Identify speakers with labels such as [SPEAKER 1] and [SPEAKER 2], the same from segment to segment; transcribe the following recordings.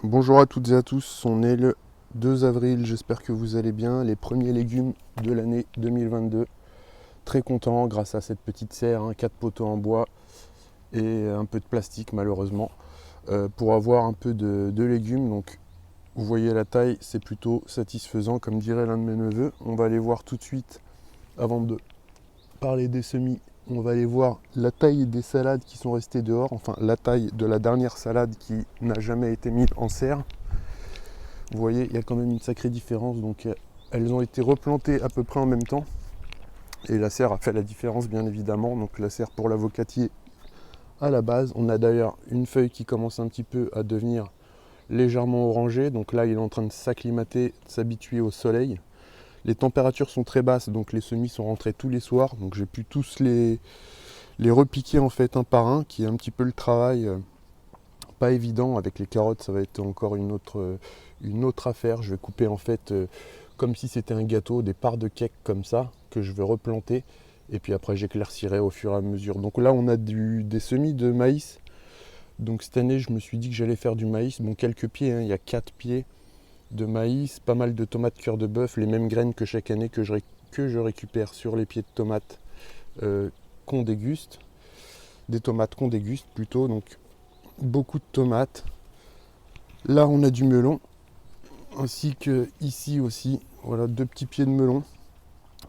[SPEAKER 1] Bonjour à toutes et à tous, on est le 2 avril, j'espère que vous allez bien. Les premiers légumes de l'année 2022. Très content grâce à cette petite serre, 4 poteaux en bois et un peu de plastique malheureusement, pour avoir un peu de légumes. Donc vous voyez la taille, c'est plutôt satisfaisant comme dirait l'un de mes neveux. On va aller voir tout de suite, avant de parler des semis, on va aller voir la taille des salades qui sont restées dehors, enfin la taille de la dernière salade qui n'a jamais été mise en serre. Vous voyez, il y a quand même une sacrée différence. Donc elles ont été replantées à peu près en même temps. Et la serre a fait la différence bien évidemment. Donc la serre pour l'avocatier à la base. On a d'ailleurs une feuille qui commence un petit peu à devenir légèrement orangée. Donc là il est en train de s'acclimater, de s'habituer au soleil. Les températures sont très basses, donc les semis sont rentrés tous les soirs. Donc j'ai pu tous les repiquer en fait un par un, qui est un petit peu le travail pas évident. Avec les carottes, ça va être encore une autre affaire. Je vais couper en fait comme si c'était un gâteau, des parts de cake comme ça, que je vais replanter. Et puis après, j'éclaircirai au fur et à mesure. Donc là, on a des semis de maïs. Donc cette année, je me suis dit que j'allais faire du maïs. Bon, quelques pieds, il y a 4 pieds de maïs, pas mal de tomates cœur de bœuf, les mêmes graines que chaque année que je récupère sur les pieds de tomates qu'on déguste. Des tomates qu'on déguste plutôt, donc beaucoup de tomates. Là, on a du melon, ainsi que ici aussi, voilà, 2 petits pieds de melon.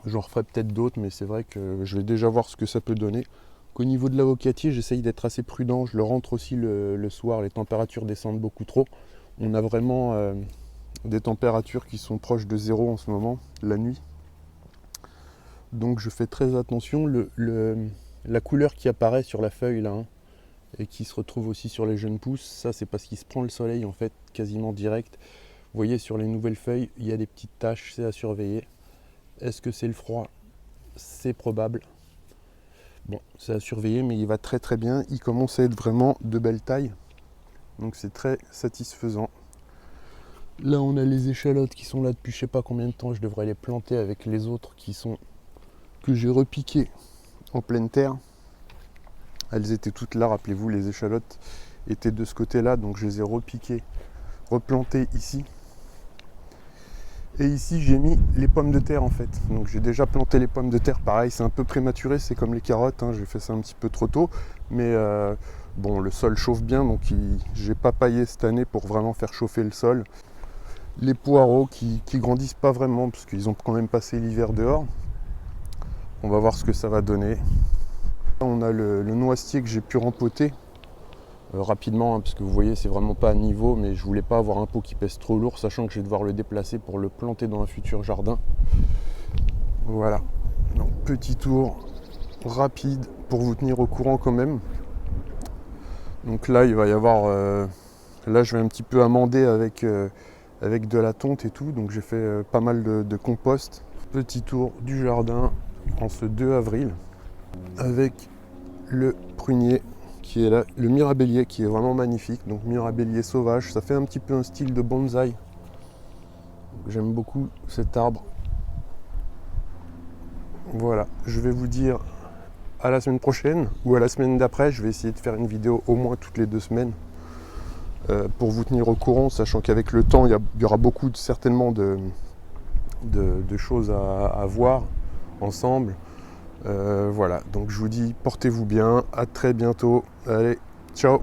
[SPEAKER 1] J'en referai peut-être d'autres, mais c'est vrai que je vais déjà voir ce que ça peut donner. Qu'au niveau de l'avocatier, j'essaye d'être assez prudent. Je le rentre aussi le soir, les températures descendent beaucoup trop. On a vraiment des températures qui sont proches de zéro en ce moment, la nuit. Donc je fais très attention. La couleur qui apparaît sur la feuille là, et qui se retrouve aussi sur les jeunes pousses, ça c'est parce qu'il se prend le soleil en fait quasiment direct. Vous voyez sur les nouvelles feuilles, il y a des petites taches, c'est à surveiller. Est-ce que c'est le froid? C'est probable. Bon, c'est à surveiller, mais il va très très bien. Il commence à être vraiment de belle taille. Donc c'est très satisfaisant. Là, on a les échalotes qui sont là depuis je sais pas combien de temps. Je devrais les planter avec les autres que j'ai repiquées en pleine terre. Elles étaient toutes là, rappelez-vous, les échalotes étaient de ce côté-là, donc je les ai repiquées, replantées ici. Et ici j'ai mis les pommes de terre en fait. Donc j'ai déjà planté les pommes de terre, pareil c'est un peu prématuré, c'est comme les carottes, j'ai fait ça un petit peu trop tôt. Mais bon, le sol chauffe bien, donc j'ai pas paillé cette année pour vraiment faire chauffer le sol. Les poireaux qui grandissent pas vraiment, parce qu'ils ont quand même passé l'hiver dehors. On va voir ce que ça va donner. On a le noisetier que j'ai pu rempoter rapidement, parce que vous voyez c'est vraiment pas à niveau, mais je voulais pas avoir un pot qui pèse trop lourd, sachant que je vais devoir le déplacer pour le planter dans un futur jardin. Voilà, donc petit tour rapide pour vous tenir au courant quand même. Donc là il va y avoir, là je vais un petit peu amender avec de la tonte et tout, donc j'ai fait pas mal de compost. Petit tour du jardin en ce 2 avril avec le prunier qui est là, le mirabellier qui est vraiment magnifique, donc mirabellier sauvage, ça fait un petit peu un style de bonsaï. J'aime beaucoup cet arbre. Voilà, je vais vous dire à la semaine prochaine ou à la semaine d'après. Je vais essayer de faire une vidéo au moins toutes les 2 semaines pour vous tenir au courant, sachant qu'avec le temps, il y aura beaucoup certainement de choses à voir ensemble. Voilà, donc je vous dis portez-vous bien, à très bientôt. Allez, ciao!